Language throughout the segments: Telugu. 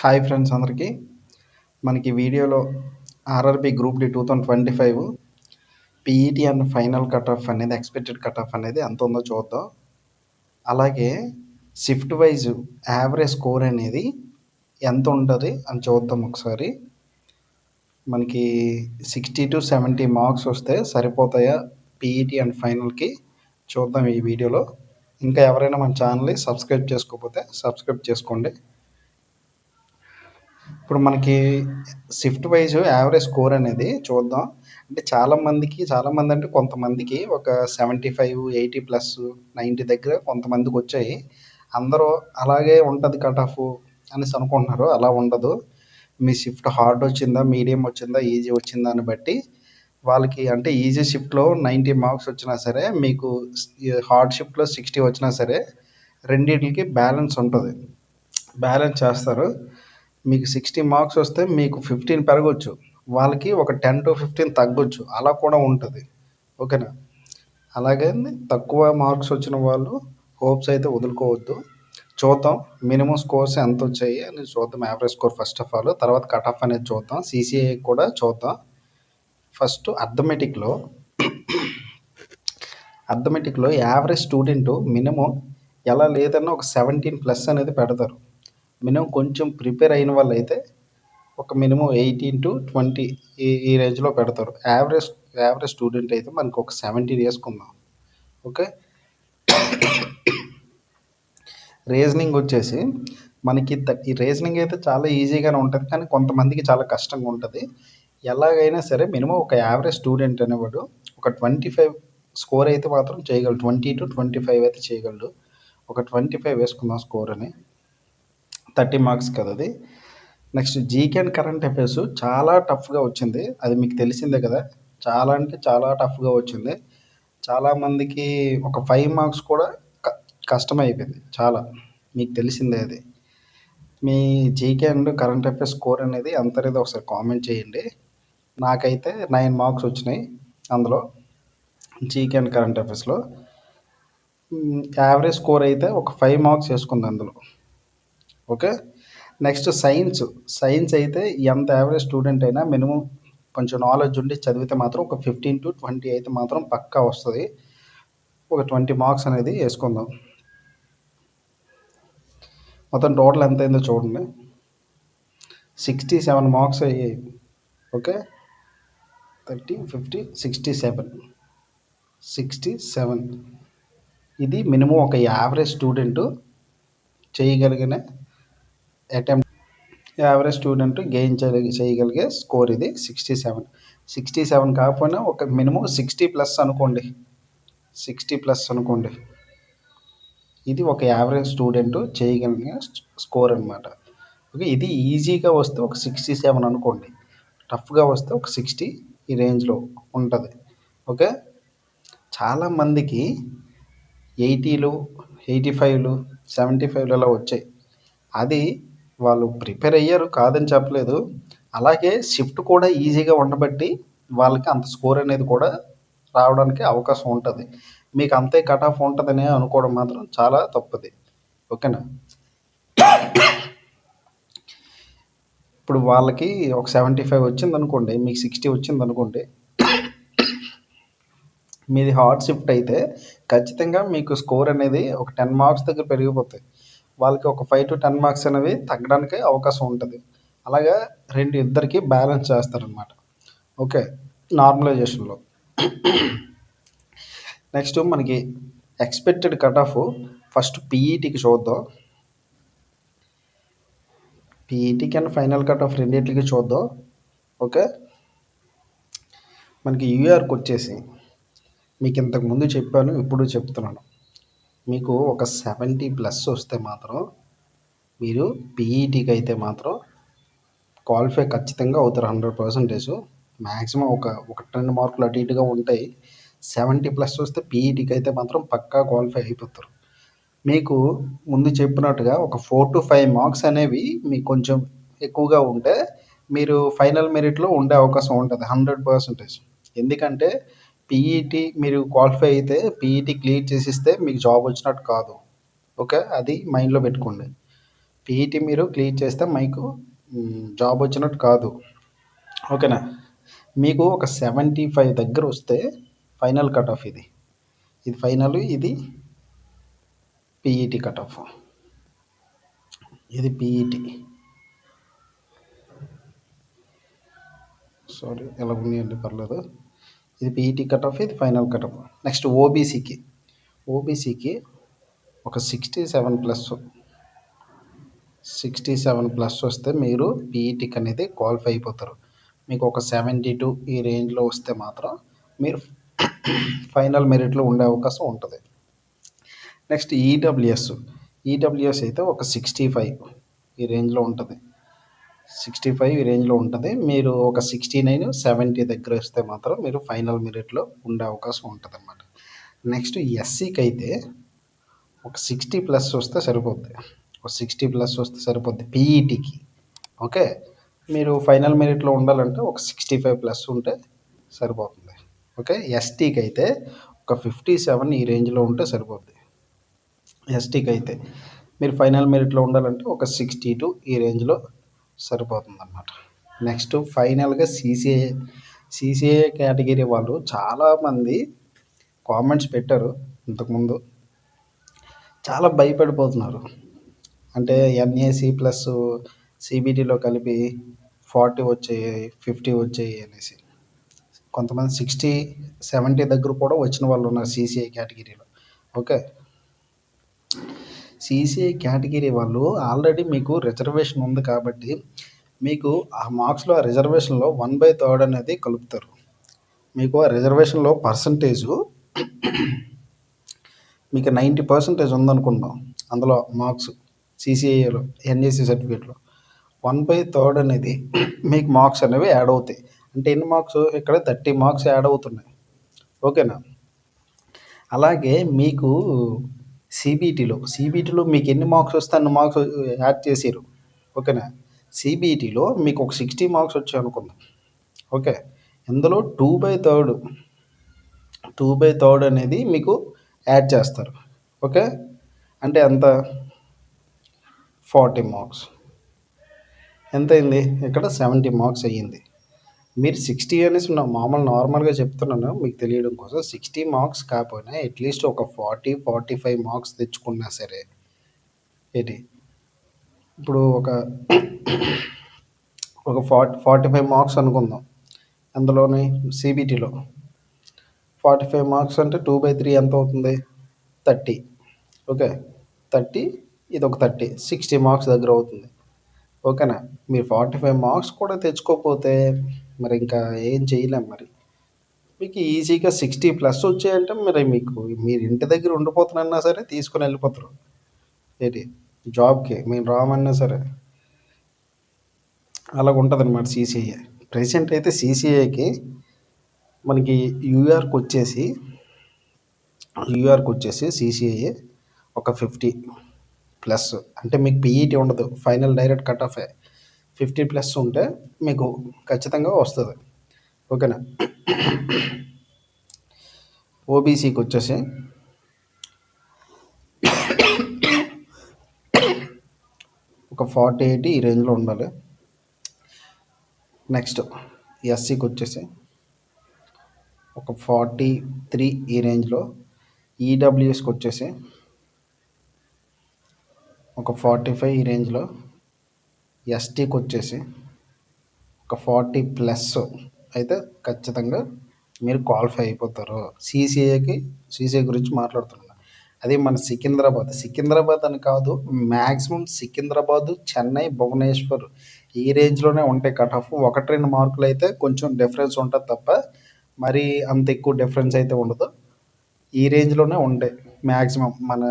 హాయ్ ఫ్రెండ్స్ అందరికీ. మనకి వీడియోలో RRB group D 2025 PET and final cut off అనేది ఎక్స్పెక్టెడ్ కట్ ఆఫ్ అనేది ఎంత ఉందో చూద్దాం. అలాగే షిఫ్ట్ వైజ్ యావరేజ్ స్కోర్ అనేది ఎంత ఉంటుంది అని చూద్దాం ఒకసారి. మనకి 60-70 మార్క్స్ వస్తే సరిపోతాయా పీఈటీ అండ్ ఫైనల్కి చూద్దాం ఈ వీడియోలో. ఇంకా ఎవరైనా మన ఛానల్ని సబ్స్క్రైబ్ చేసుకోకపోతే సబ్స్క్రైబ్ చేసుకోండి. ఇప్పుడు మనకి షిఫ్ట్ వైజ్ యావరేజ్ స్కోర్ అనేది చూద్దాం. అంటే చాలామంది అంటే కొంతమందికి ఒక 75, 80 ప్లస్ 90 దగ్గర కొంతమందికి వచ్చాయి. అందరూ అలాగే ఉంటుంది కట్ ఆఫ్ అనేసి అనుకుంటున్నారు. అలా ఉండదు. మీ షిఫ్ట్ హార్డ్ వచ్చిందా, మీడియం వచ్చిందా, ఈజీ వచ్చిందా అని బట్టి వాళ్ళకి అంటే ఈజీ షిఫ్ట్లో 90 మార్క్స్ వచ్చినా సరే, మీకు హార్డ్ షిఫ్ట్లో 60 వచ్చినా సరే రెండింటికి బ్యాలెన్స్ ఉంటుంది. బ్యాలెన్స్ చేస్తారు. మీకు 60 మార్క్స్ వస్తే మీకు 15 పెరగొచ్చు. వాళ్ళకి ఒక 10-15 తగ్గొచ్చు. అలా కూడా ఉంటుంది. ఓకేనా? అలాగే తక్కువ మార్క్స్ వచ్చిన వాళ్ళు హోప్స్ అయితే వదులుకోవద్దు. చూద్దాం మినిమం స్కోర్స్ ఎంత వచ్చాయి అని చూద్దాం. Average score first of all, తర్వాత కట్ ఆఫ్ అనేది చూద్దాం. సిసిఏ కూడా చూద్దాం. ఫస్ట్ అర్థమెటిక్లో యావరేజ్ స్టూడెంట్ మినిమం ఎలా లేదన్నా ఒక 17+ అనేది పెడతారు. మినిమం కొంచెం ప్రిపేర్ అయిన వాళ్ళు అయితే ఒక మినిమం 18-20 ఈ రేంజ్లో పెడతారు. యావరేజ్ స్టూడెంట్ అయితే మనకు ఒక 17 వేసుకుందాం. ఓకే. రీజనింగ్ వచ్చేసి మనకి ఈ రీజనింగ్ అయితే చాలా ఈజీగానే ఉంటుంది, కానీ కొంతమందికి చాలా కష్టంగా ఉంటుంది. ఎలాగైనా సరే మినిమం ఒక యావరేజ్ స్టూడెంట్ అనేవాడు ఒక 25 స్కోర్ అయితే మాత్రం చేయగలడు. 20-25 అయితే చేయగలడు. ఒక 25 వేసుకుందాం స్కోర్ అని. 30 మార్క్స్ కదా అది. Next GK and current affairs చాలా టఫ్గా వచ్చింది. అది మీకు తెలిసిందే కదా. చాలా అంటే చాలా టఫ్గా వచ్చింది. చాలామందికి ఒక 5 మార్క్స్ కూడా కష్టమైపోయింది చాలా. మీకు తెలిసిందే అది. మీ GK and current affairs score అనేది ఎంత అనేది ఒకసారి కామెంట్ చేయండి. నాకైతే 9 మార్క్స్ వచ్చినాయి అందులో, జీకే అండ్ కరెంట్ అఫైర్స్లో. యావరేజ్ స్కోర్ అయితే ఒక 5 మార్క్స్ వేసుకుంది అందులో. ఓకే. నెక్స్ట్ సైన్స్ అయితే ఎంత యావరేజ్ స్టూడెంట్ అయినా మినిమం కొంచెం నాలెడ్జ్ ఉండి చదివితే మాత్రం ఒక 15-20 అయితే మాత్రం పక్కా వస్తుంది. ఒక 20 మార్క్స్ అనేది వేసుకుందాం. మొత్తం టోటల్ ఎంత అయిందో చూడండి. 67 మార్క్స్ అయ్యాయి. ఓకే. 30, 50, 67 ఇది మినిమం ఒక యావరేజ్ స్టూడెంట్ చేయగలిగిన అటెంప్ట్. యావరేజ్ స్టూడెంట్ గెయిన్ చేయగలిగే స్కోర్ ఇది 67 కాకపోయినా ఒక మినిమం 60+ అనుకోండి. 60+ అనుకోండి. ఇది ఒక యావరేజ్ స్టూడెంట్ చేయగలిగే స్కోర్ అనమాట. ఓకే. ఇది ఈజీగా వస్తే ఒక 67 అనుకోండి. టఫ్గా వస్తే ఒక 60 ఈ రేంజ్లో ఉంటుంది. ఓకే. చాలామందికి 80లు, 85లు, 75లు అలా వచ్చాయి. అది వాళ్ళు ప్రిపేర్ అయ్యారు, కాదని చెప్పలేదు. అలాగే షిఫ్ట్ కూడా ఈజీగా ఉండబట్టి వాళ్ళకి అంత స్కోర్ అనేది కూడా రావడానికి అవకాశం ఉంటుంది. మీకు అంతే కట్ ఆఫ్ ఉంటుందని అనుకోవడం మాత్రం చాలా తప్పుది. ఓకేనా? ఇప్పుడు వాళ్ళకి ఒక 75 వచ్చింది అనుకోండి, మీకు 60 వచ్చింది అనుకోండి. మీది హార్డ్ షిఫ్ట్ అయితే ఖచ్చితంగా మీకు స్కోర్ అనేది ఒక 10 మార్క్స్ దగ్గర పెరిగిపోతాయి. వాళ్ళకి ఒక 5-10 మార్క్స్ అనేవి తగ్గడానికి అవకాశం ఉంటుంది. అలాగా ఇద్దరికి బ్యాలెన్స్ చేస్తారనమాట. ఓకే. నార్మలైజేషన్లో. నెక్స్ట్ మనకి ఎక్స్పెక్టెడ్ కట్ ఆఫ్ ఫస్ట్ పీఈటీకి చూద్దాం. పీఈటీకి అండ్ ఫైనల్ కట్ ఆఫ్ రెండింటికి చూద్దాం. ఓకే. మనకి యూఆర్కి వచ్చేసి మీకు ఇంతకుముందు చెప్పాను, ఇప్పుడు చెప్తున్నాను. మీకు ఒక 70+ వస్తే మాత్రం మీరు పీఈటీకి అయితే మాత్రం క్వాలిఫై ఖచ్చితంగా అవుతారు 100%. మ్యాక్సిమం ఒక 2 మార్కులు అటు ఇటుగా ఉంటాయి. 70+ వస్తే పీఈటీకి అయితే మాత్రం పక్కా క్వాలిఫై అయిపోతారు. మీకు ముందు చెప్పినట్టుగా ఒక 4-5 మార్క్స్ అనేవి మీకు కొంచెం ఎక్కువగా ఉంటే మీరు ఫైనల్ మెరిట్లో ఉండే అవకాశం ఉంటుంది 100%. ఎందుకంటే పీఈటీ మీరు క్వాలిఫై అయితే పీఈటీ క్లియర్ చేసిస్తే మీకు జాబ్ వచ్చినట్టు కాదు. ఓకే. అది మైండ్లో పెట్టుకోండి. పీఈటీ మీరు క్లియర్ చేస్తే మీకు జాబ్ వచ్చినట్టు కాదు. ఓకేనా? మీకు ఒక 75 దగ్గర వస్తే ఫైనల్ కట్ ఆఫ్ ఇది. ఇది ఫైనల్, ఇది పీఈటీ కట్ ఆఫ్. ఇది పీఈటీ. సారీ, ఎలా ఉన్నాయండి, పర్లేదు. ఇది పీఈటీ కట్ ఆఫ్, ఇది ఫైనల్ కట్ ఆఫ్. నెక్స్ట్ ఓబీసీకి ఒక 67 ప్లస్ వస్తే మీరు పీఈటీకి అనేది క్వాలిఫై అయిపోతారు. మీకు ఒక 72 ఈ రేంజ్లో వస్తే మాత్రం మీరు ఫైనల్ మెరిట్లో ఉండే అవకాశం ఉంటుంది. నెక్స్ట్ ఈడబ్ల్యూఎస్ అయితే ఒక 65 ఈ రేంజ్లో ఉంటుంది. 65 ఈ రేంజ్లో ఉంటుంది. మీరు ఒక 69, 70 దగ్గర వస్తే మాత్రం మీరు ఫైనల్ మెరిట్లో ఉండే అవకాశం ఉంటుంది అన్నమాట. నెక్స్ట్ ఎస్సీకి అయితే ఒక 60 ప్లస్ వస్తే సరిపోద్ది. ఒక 60 ప్లస్ వస్తే సరిపోద్ది పీఈటీకి. ఓకే, మీరు ఫైనల్ మెరిట్లో ఉండాలంటే ఒక 65 ప్లస్ ఉంటే సరిపోతుంది. ఓకే, ఎస్టీకి అయితే ఒక 57 ఈ రేంజ్లో ఉంటే సరిపోద్ది. ఎస్టీకి అయితే మీరు ఫైనల్ మెరిట్లో ఉండాలంటే ఒక 62 ఈ రేంజ్లో సరిపోతుంది అన్నమాట. నెక్స్ట్ ఫైనల్గా సీసీఏ కేటగిరీ వాళ్ళు చాలామంది కామెంట్స్ పెట్టారు ఇంతకుముందు. చాలా భయపడిపోతున్నారు. అంటే ఎన్ఏసి ప్లస్ సిబిటీలో కలిపి 40 వచ్చాయి, 50 వచ్చాయి అనేసి. కొంతమంది 60, 70 దగ్గర కూడా వచ్చిన వాళ్ళు ఉన్నారు సీసీఐ కేటగిరీలో. ఓకే, సీసీఐ కేటగిరీ వాళ్ళు ఆల్రెడీ మీకు రిజర్వేషన్ ఉంది కాబట్టి మీకు ఆ మార్క్స్లో, ఆ రిజర్వేషన్లో 1/3 అనేది కలుపుతారు. మీకు ఆ రిజర్వేషన్లో పర్సంటేజు మీకు 90% ఉందనుకుందాం. అందులో మార్క్స్ సీసీఐలో ఎన్ఏసి సర్టిఫికేట్లో 1/3 అనేది మీకు మార్క్స్ అనేవి యాడ్ అవుతాయి. అంటే ఎన్ని మార్క్స్? ఇక్కడ 30 మార్క్స్ యాడ్ అవుతున్నాయి. ఓకేనా? అలాగే మీకు సిబిటీలో మీకు ఎన్ని మార్క్స్ వస్తే అన్ని మార్క్స్ యాడ్ చేసారు. ఓకేనా? సిబిటీలో మీకు ఒక 60 మార్క్స్ వచ్చాయి అనుకుందాం. ఓకే, ఇందులో 2/3 అనేది మీకు యాడ్ చేస్తారు. ఓకే, అంటే ఎంత? 40 మార్క్స్. ఎంత అయింది? ఇక్కడ 70 మార్క్స్ అయ్యింది. మీరు 60 అనేసి నార్మల్గా చెప్తున్నాను మీకు తెలియడం కోసం. 60 మార్క్స్ కాకపోయినా అట్లీస్ట్ ఒక 40-45 మార్క్స్ తెచ్చుకున్నా సరే ఏంటి, ఇప్పుడు ఒక 45 మార్క్స్ అనుకుందాం. అందులోని సిబిటీలో 45 మార్క్స్ అంటే 2/3 ఎంత అవుతుంది? 30. ఓకే, 30, ఇది ఒక 30, 60 మార్క్స్ దగ్గర అవుతుంది. ఓకేనా? మీరు 45 మార్క్స్ కూడా తెచ్చుకోకపోతే మరి ఇంకా ఏం చేయలేం. మరి మీకు ఈజీగా 60 ప్లస్ వచ్చాయంటే మరి మీరు ఇంటి దగ్గర ఉండిపోతున్నా సరే తీసుకుని వెళ్ళిపోతారు ఏంటి జాబ్కి, మీరు రామన్నా సరే. అలాగ ఉంటుంది అన్నమాట సీసీఐ. ప్రెసెంట్ అయితే సీసీఐకి మనకి యూఆర్కి వచ్చేసి సీసీఐ ఒక 50 ప్లస్. అంటే మీకు పీఈటీ ఉండదు, final direct cut off 50 plus ఉంటే మీకు ఖచ్చితంగా వస్తుంది. ఓకేనా? ఓబీసీకి వచ్చేసి ఒక 48 ఈ రేంజ్లో ఉండాలి. నెక్స్ట్ ఎస్సీకి వచ్చేసి ఒక 43 ఈ రేంజ్లో. ఈడబ్ల్యూఎస్కి వచ్చేసి ఒక 45 ఈ రేంజ్లో. ఎస్టీకి వచ్చేసి ఒక 40 ప్లస్ అయితే ఖచ్చితంగా మీరు క్వాలిఫై అయిపోతారు. సీసీఐ గురించి మాట్లాడుతున్నాను. అది మన సికింద్రాబాద్ అని కాదు, మ్యాక్సిమం సికింద్రాబాద్, చెన్నై, భువనేశ్వర్ ఈ రేంజ్లోనే ఉంటాయి కట్ ఆఫ్. 1-2 మార్కులు అయితే కొంచెం డిఫరెన్స్ ఉంటుంది తప్ప మరి అంత ఎక్కువ డిఫరెన్స్ అయితే ఉండదు. ఈ రేంజ్లోనే ఉంటాయి మ్యాక్సిమం మన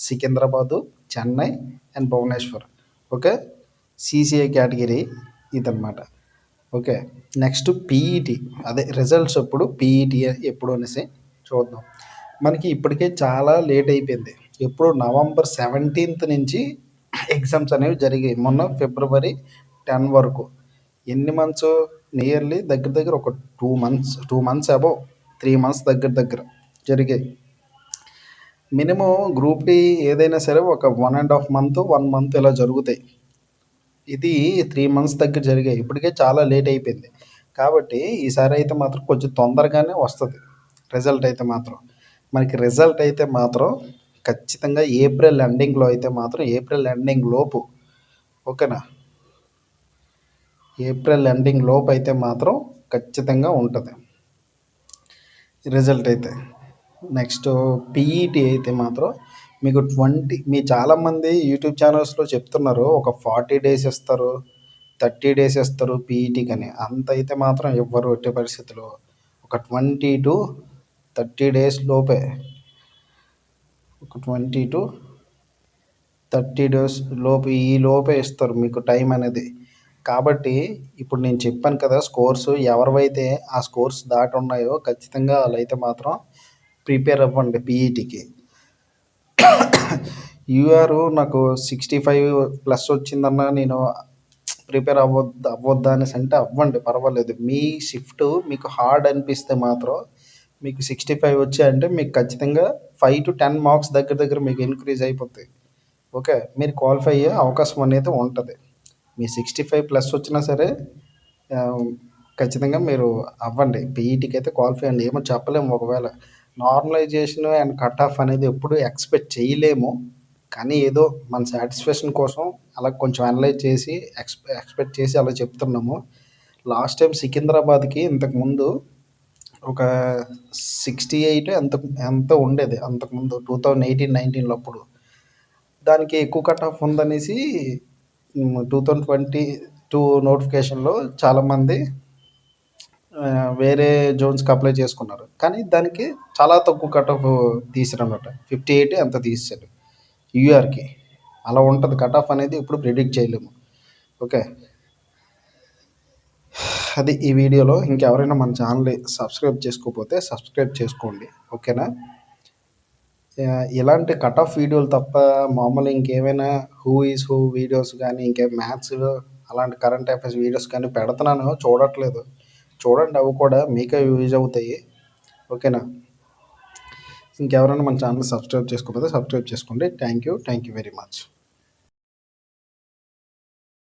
Secunderabad, Chennai and Bhubaneswar. Okay, CCI category ఇదన్నమాట. ఓకే, నెక్స్ట్ పీఈటీ, అదే రిజల్ట్స్ పీఈటీ ఎప్పుడు అనేసి చూద్దాం. మనకి ఇప్పటికే చాలా లేట్ అయిపోయింది. ఎప్పుడు November 17th నుంచి ఎగ్జామ్స్ అనేవి జరిగాయి. మొన్న February 10 వరకు. ఎన్ని మంత్స్? నియర్లీ దగ్గర ఒక 2 months అబౌవ్ 3 months దగ్గర జరిగాయి. మినిమం గ్రూప్ డి ఏదైనా సరే ఒక 1.5 మంత్ 1 మంత్ ఇలా జరుగుతాయి. ఇది 3 మంత్స్ దగ్గర జరిగాయి. ఇప్పటికే చాలా లేట్ అయిపోయింది. కాబట్టి ఈసారి అయితే మాత్రం కొంచెం తొందరగానే వస్తుంది రిజల్ట్ అయితే మాత్రం. మనకి రిజల్ట్ అయితే మాత్రం ఖచ్చితంగా ఏప్రిల్ ఎండింగ్లో అయితే మాత్రం ఏప్రిల్ ఎండింగ్ లోపు, ఓకేనా, ఏప్రిల్ ఎండింగ్ లోపు అయితే మాత్రం ఖచ్చితంగా ఉంటుంది రిజల్ట్ అయితే. నెక్స్ట్ పీఈటీ అయితే మాత్రం మీకు మీ చాలామంది యూట్యూబ్ ఛానల్స్లో చెప్తున్నారు ఒక 40 డేస్ ఇస్తారు, 30 డేస్ ఇస్తారు పీఈటీకి అని. అంత అయితే మాత్రం ఇవ్వరు ఎట్టి పరిస్థితుల్లో. ఒక 20 to 30 డేస్ లోపే, ఒక 20 to 30 డేస్ లోపు, ఈ లోపే ఇస్తారు మీకు టైం అనేది. కాబట్టి ఇప్పుడు నేను చెప్పాను కదా స్కోర్స్, ఎవరివైతే ఆ స్కోర్స్ దాటి ఉన్నాయో ఖచ్చితంగా వాళ్ళైతే మాత్రం ప్రిపేర్ అవ్వండి పీఈటీకి. యూఆర్ నాకు 65+ వచ్చిందన్న నేను ప్రిపేర్ అవ్వద్దా అనేసి అంటే అవ్వండి, పర్వాలేదు. మీ షిఫ్ట్ మీకు హార్డ్ అనిపిస్తే మాత్రం మీకు 65 వచ్చాయంటే మీకు ఖచ్చితంగా 5 to 10 మార్క్స్ దగ్గర దగ్గర మీకు ఇంక్రీజ్ అయిపోతాయి. ఓకే, మీరు క్వాలిఫై అయ్యే అవకాశం అనేది ఉంటుంది. మీ 65+ వచ్చినా సరే ఖచ్చితంగా మీరు అవ్వండి, పీఈటీకి అయితే క్వాలిఫై అండి. ఏమో చెప్పలేము, ఒకవేళ నార్మలైజేషన్ అండ్ కట్ ఆఫ్ అనేది ఎప్పుడు ఎక్స్పెక్ట్ చేయలేము. కానీ ఏదో మన సాటిస్ఫాక్షన్ కోసం అలా కొంచెం అనలైజ్ చేసి ఎక్స్పెక్ట్ చేసి అలా చెప్తున్నాము. లాస్ట్ టైం సికింద్రాబాద్కి ఇంతకుముందు ఒక 68 ఎంత ఉండేది అంతకుముందు 2018-19 అప్పుడు. దానికి ఎక్కువ కట్ ఆఫ్ ఉందనేసి 2022 నోటిఫికేషన్లో చాలామంది వేరే జోన్స్కి అప్లై చేసుకున్నారు. కానీ దానికి చాలా తక్కువ కట్ ఆఫ్ తీసారనమాట, 58 ఎంత తీసాడు యూఆర్కి. అలా ఉంటుంది కట్ ఆఫ్ అనేది, ఇప్పుడు ప్రిడిక్ట్ చేయలేము. ఓకే, అది ఈ వీడియోలో. ఇంకెవరైనా మన ఛానల్ని సబ్స్క్రైబ్ చేసుకోకపోతే సబ్స్క్రైబ్ చేసుకోండి, ఓకేనా. ఇలాంటి కట్ ఆఫ్ వీడియోలు తప్ప మామూలు ఇంకేమైనా హూ ఈజ్ హూ వీడియోస్ కానీ, ఇంకేం మ్యాథ్స్ అలాంటి కరెంట్ అఫైర్స్ వీడియోస్ కానీ పెడుతున్నాను, చూడట్లేదు. చూడండి, అవి కూడా మీకే యూజ్ అవుతాయి, ఓకేనా. ఇంకెవరైనా మన ఛానల్ సబ్స్క్రైబ్ చేసుకోకపోతే సబ్స్క్రైబ్ చేసుకోండి. Thank you very much.